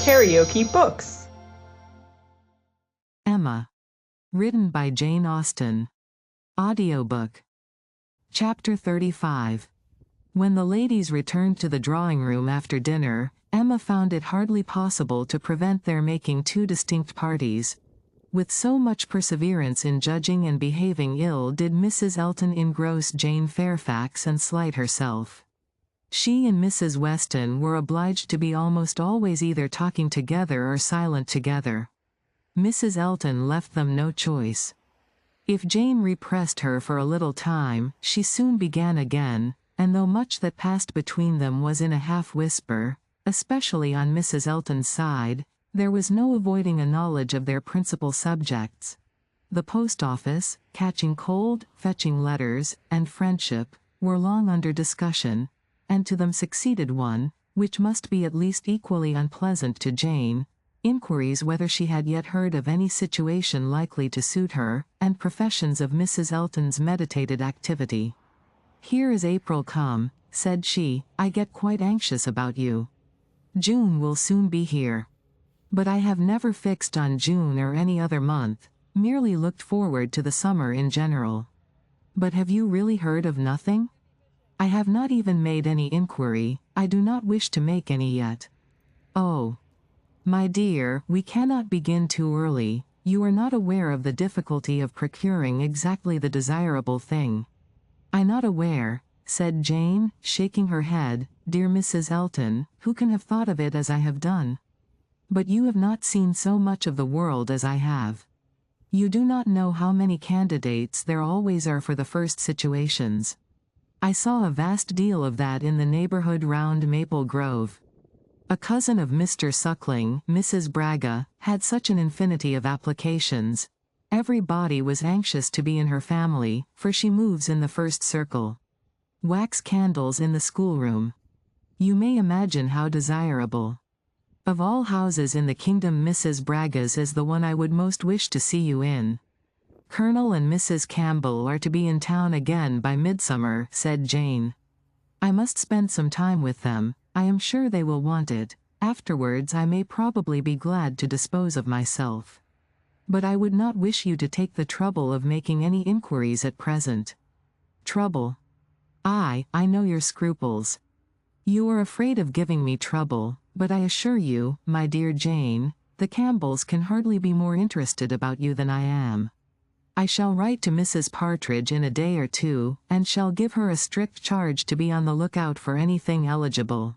KaraokeBooks. Emma. Written by Jane Austen. Audiobook. Chapter 35. When the ladies returned to the drawing room after dinner, Emma found it hardly possible to prevent their making two distinct parties. With so much perseverance in judging and behaving ill did Mrs. Elton engross Jane Fairfax and slight herself. She and Mrs. Weston were obliged to be almost always either talking together or silent together. Mrs. Elton left them no choice. If Jane repressed her for a little time, she soon began again, and though much that passed between them was in a half-whisper, especially on Mrs. Elton's side, there was no avoiding a knowledge of their principal subjects. The post office, catching cold, fetching letters, and friendship, were long under discussion, and to them succeeded one, which must be at least equally unpleasant to Jane, inquiries whether she had yet heard of any situation likely to suit her, and professions of Mrs. Elton's meditated activity. "Here is April come," said she. "I get quite anxious about you. June will soon be here. But I have never fixed on June or any other month, merely looked forward to the summer in general. But have you really heard of nothing?" "I have not even made any inquiry. I do not wish to make any yet." "Oh, my dear, we cannot begin too early. You are not aware of the difficulty of procuring exactly the desirable thing." "I'm not aware," said Jane, shaking her head. "Dear Mrs. Elton, who can have thought of it as I have done? But you have not seen so much of the world as I have. You do not know how many candidates there always are for the first situations. I saw a vast deal of that in the neighborhood round Maple Grove. A cousin of Mr. Suckling, Mrs. Braga, had such an infinity of applications. Everybody was anxious to be in her family, for she moves in the first circle. Wax candles in the schoolroom. You may imagine how desirable. Of all houses in the kingdom, Mrs. Braga's is the one I would most wish to see you in. Colonel and Mrs. Campbell are to be in town again by midsummer," said Jane. "I must spend some time with them. I am sure they will want it. Afterwards I may probably be glad to dispose of myself. But I would not wish you to take the trouble of making any inquiries at present." "Trouble? I know your scruples. You are afraid of giving me trouble, but I assure you, my dear Jane, the Campbells can hardly be more interested about you than I am. I shall write to Mrs. Partridge in a day or two, and shall give her a strict charge to be on the lookout for anything eligible."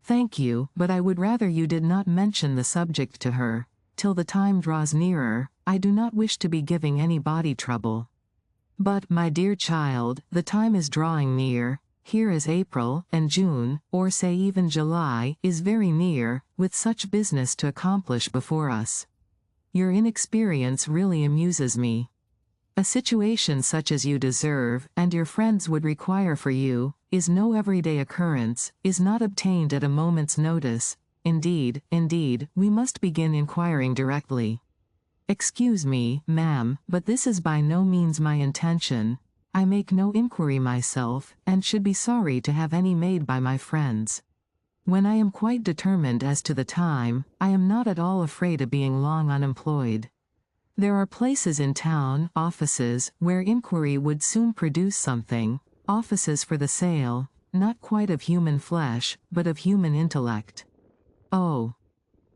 "Thank you, but I would rather you did not mention the subject to her. Till the time draws nearer, I do not wish to be giving anybody trouble." "But, my dear child, the time is drawing near. Here is April, and June, or say even July, is very near, with such business to accomplish before us. Your inexperience really amuses me. A situation such as you deserve, and your friends would require for you, is no everyday occurrence, is not obtained at a moment's notice. Indeed, we must begin inquiring directly. Excuse me, ma'am, but this is by no means my intention. I make no inquiry myself, and should be sorry to have any made by my friends. When I am quite determined as to the time, I am not at all afraid of being long unemployed. There are places in town, offices, where inquiry would soon produce something, offices for the sale, not quite of human flesh, but of human intellect." "Oh,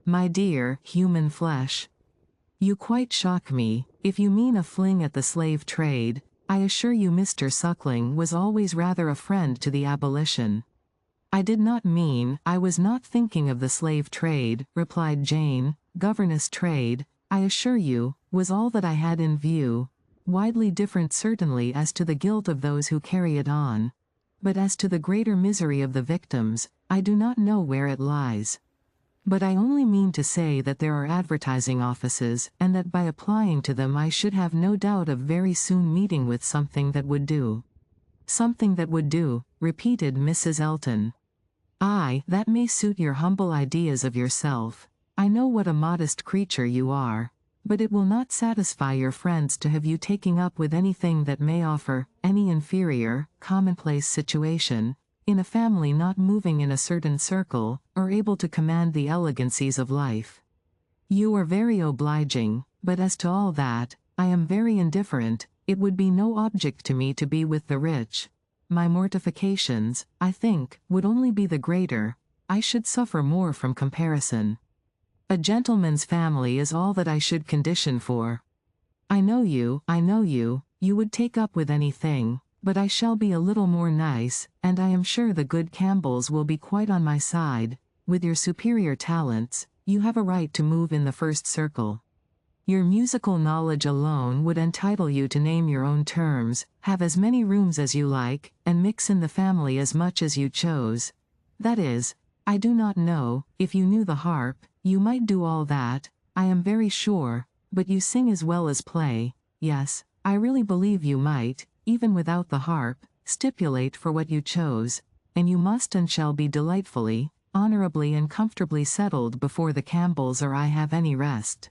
my dear, human flesh. You quite shock me. If you mean a fling at the slave trade, I assure you Mr. Suckling was always rather a friend to the abolition." I was not thinking of the slave trade," replied Jane. "Governess trade, I assure you, was all that I had in view, widely different certainly as to the guilt of those who carry it on. But as to the greater misery of the victims, I do not know where it lies. But I only mean to say that there are advertising offices, and that by applying to them I should have no doubt of very soon meeting with something that would do." "Something that would do," repeated Mrs. Elton. "Aye, that may suit your humble ideas of yourself. I know what a modest creature you are. But it will not satisfy your friends to have you taking up with anything that may offer any inferior, commonplace situation, in a family not moving in a certain circle, or able to command the elegancies of life. You are very obliging, but as to all that, I am very indifferent. It would be no object to me to be with the rich. My mortifications, I think, would only be the greater. I should suffer more from comparison. A gentleman's family is all that I should condition for. I know you would take up with anything, but I shall be a little more nice, and I am sure the good Campbells will be quite on my side. With your superior talents, you have a right to move in the first circle. Your musical knowledge alone would entitle you to name your own terms, have as many rooms as you like, and mix in the family as much as you chose. That is, I do not know, if you knew the harp, you might do all that, I am very sure, but you sing as well as play. Yes, I really believe you might, even without the harp, stipulate for what you chose, and you must and shall be delightfully, honorably and comfortably settled before the Campbells or I have any rest.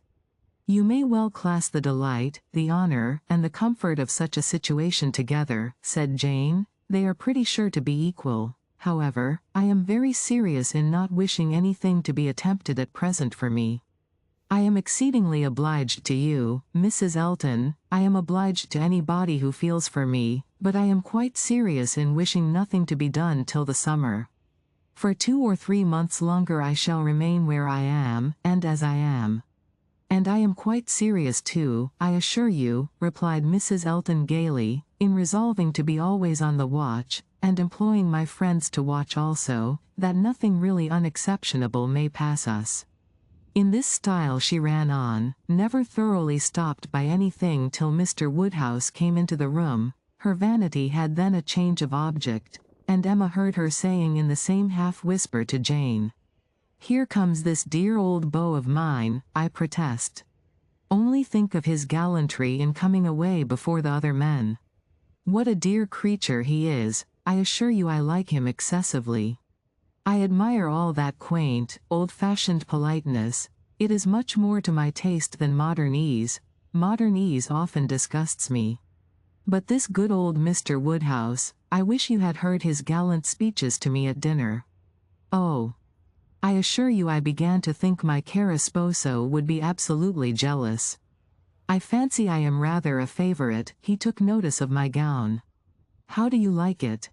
You may well class the delight, the honor, and the comfort of such a situation together, said Jane. They are pretty sure to be equal. However, I am very serious in not wishing anything to be attempted at present for me. I am exceedingly obliged to you, Mrs. Elton. I am obliged to anybody who feels for me, but I am quite serious in wishing nothing to be done till the summer. For 2 or 3 months longer I shall remain where I am, and as I am. And I am quite serious too, I assure you, replied Mrs. Elton gaily, in resolving to be always on the watch, and employing my friends to watch also, that nothing really unexceptionable may pass us. In this style she ran on, never thoroughly stopped by anything till Mr. Woodhouse came into the room. Her vanity had then a change of object, and Emma heard her saying in the same half-whisper to Jane, "Here comes this dear old beau of mine, I protest. Only think of his gallantry in coming away before the other men. What a dear creature he is, I assure you I like him excessively. I admire all that quaint, old-fashioned politeness. It is much more to my taste than modern ease. Modern ease often disgusts me. But this good old Mr. Woodhouse, I wish you had heard his gallant speeches to me at dinner. Oh! I assure you I began to think my cara sposo would be absolutely jealous. I fancy I am rather a favorite. He took notice of my gown. How do you like it?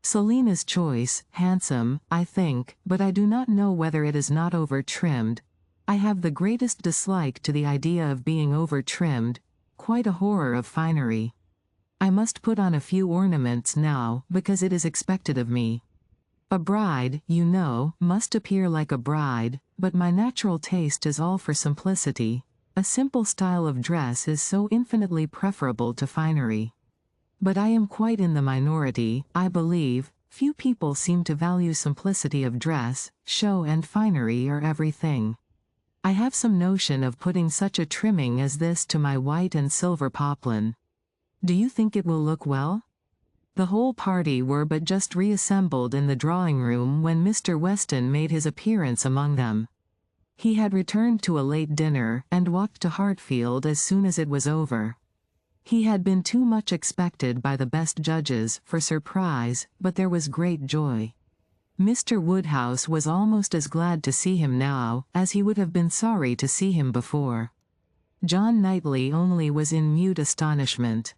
Selina's choice, handsome, I think, but I do not know whether it is not over-trimmed. I have the greatest dislike to the idea of being over-trimmed, quite a horror of finery. I must put on a few ornaments now, because it is expected of me. A bride, you know, must appear like a bride, but my natural taste is all for simplicity. A simple style of dress is so infinitely preferable to finery. But I am quite in the minority, I believe. Few people seem to value simplicity of dress. Show and finery are everything. I have some notion of putting such a trimming as this to my white and silver poplin. Do you think it will look well? The whole party were but just reassembled in the drawing-room when Mr. Weston made his appearance among them. He had returned to a late dinner, and walked to Hartfield as soon as it was over. He had been too much expected by the best judges for surprise, but there was great joy. Mr. Woodhouse was almost as glad to see him now, as he would have been sorry to see him before. John Knightley only was in mute astonishment.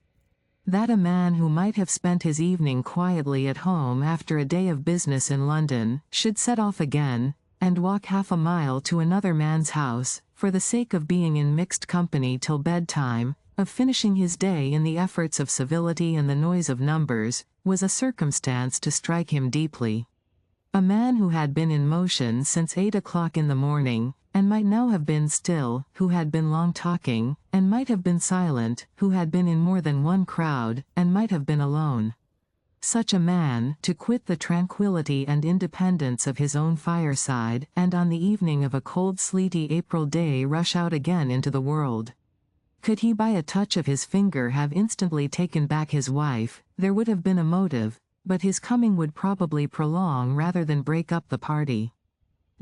That a man who might have spent his evening quietly at home after a day of business in London, should set off again, and walk half a mile to another man's house, for the sake of being in mixed company till bedtime, of finishing his day in the efforts of civility and the noise of numbers, was a circumstance to strike him deeply. A man who had been in motion since 8 o'clock in the morning, and might now have been still, who had been long talking, and might have been silent, who had been in more than one crowd, and might have been alone. Such a man, to quit the tranquillity and independence of his own fireside, and on the evening of a cold sleety April day rush out again into the world. Could he by a touch of his finger have instantly taken back his wife, there would have been a motive, but his coming would probably prolong rather than break up the party.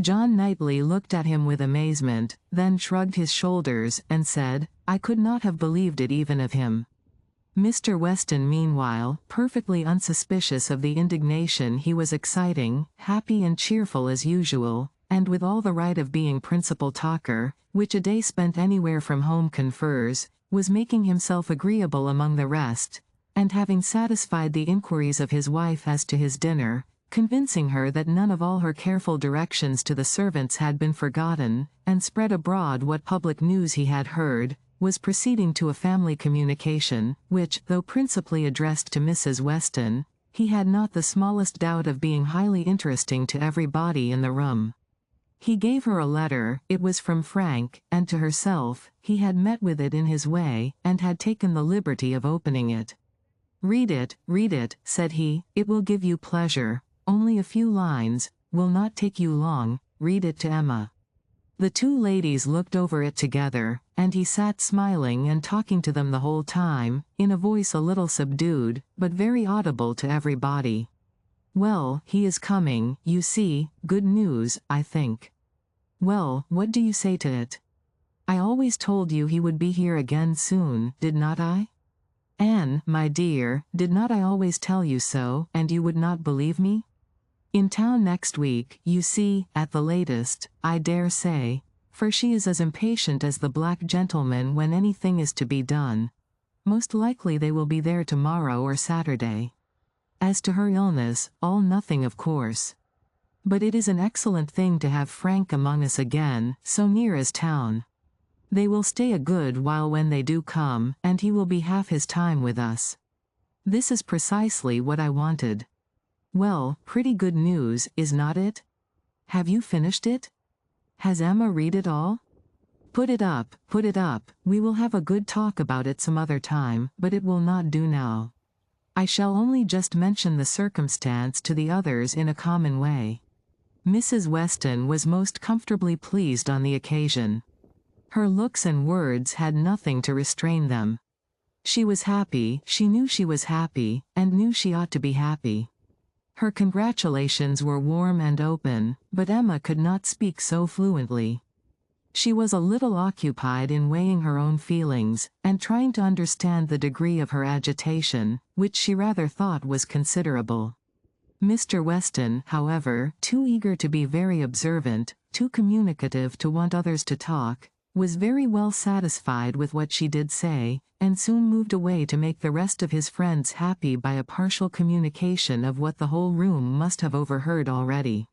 John Knightley looked at him with amazement, then shrugged his shoulders, and said, "I could not have believed it even of him." Mr. Weston meanwhile, perfectly unsuspicious of the indignation he was exciting, happy and cheerful as usual, and with all the right of being principal talker, which a day spent anywhere from home confers, was making himself agreeable among the rest, and having satisfied the inquiries of his wife as to his dinner, convincing her that none of all her careful directions to the servants had been forgotten, and spread abroad what public news he had heard, was proceeding to a family communication, which, though principally addressed to Mrs. Weston, he had not the smallest doubt of being highly interesting to everybody in the room. He gave her a letter, it was from Frank, and to herself, he had met with it in his way, and had taken the liberty of opening it. read it, said he, it will give you pleasure, only a few lines, will not take you long, read it to Emma. The two ladies looked over it together, and he sat smiling and talking to them the whole time, in a voice a little subdued, but very audible to everybody. Well, he is coming, you see, good news, I think. Well, what do you say to it? I always told you he would be here again soon, did not I? Anne, my dear, did not I always tell you so, and you would not believe me? In town next week, you see, at the latest, I dare say, for she is as impatient as the black gentleman when anything is to be done. Most likely they will be there tomorrow or Saturday. As to her illness, all nothing of course. But it is an excellent thing to have Frank among us again, so near as town. They will stay a good while when they do come, and he will be half his time with us. This is precisely what I wanted. Well, pretty good news, is not it? Have you finished it? Has Emma read it all? Put it up, we will have a good talk about it some other time, but it will not do now. I shall only just mention the circumstance to the others in a common way. Mrs. Weston was most comfortably pleased on the occasion. Her looks and words had nothing to restrain them. She was happy, she knew she was happy, and knew she ought to be happy. Her congratulations were warm and open, but Emma could not speak so fluently. She was a little occupied in weighing her own feelings, and trying to understand the degree of her agitation, which she rather thought was considerable. Mr. Weston, however, too eager to be very observant, too communicative to want others to talk, was very well satisfied with what she did say, and soon moved away to make the rest of his friends happy by a partial communication of what the whole room must have overheard already.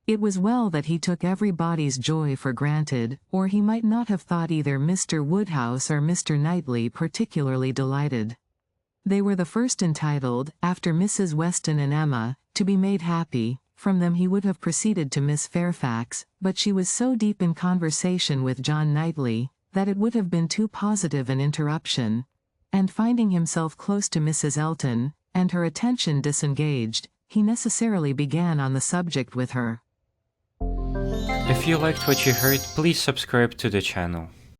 It was well that he took everybody's joy for granted, or he might not have thought either Mr. Woodhouse or Mr. Knightley particularly delighted. They were the first entitled, after Mrs. Weston and Emma, to be made happy. From them he would have proceeded to Miss Fairfax, but she was so deep in conversation with John Knightley, that it would have been too positive an interruption, and finding himself close to Mrs. Elton, and her attention disengaged, he necessarily began on the subject with her. If you liked what you heard, please subscribe to the channel.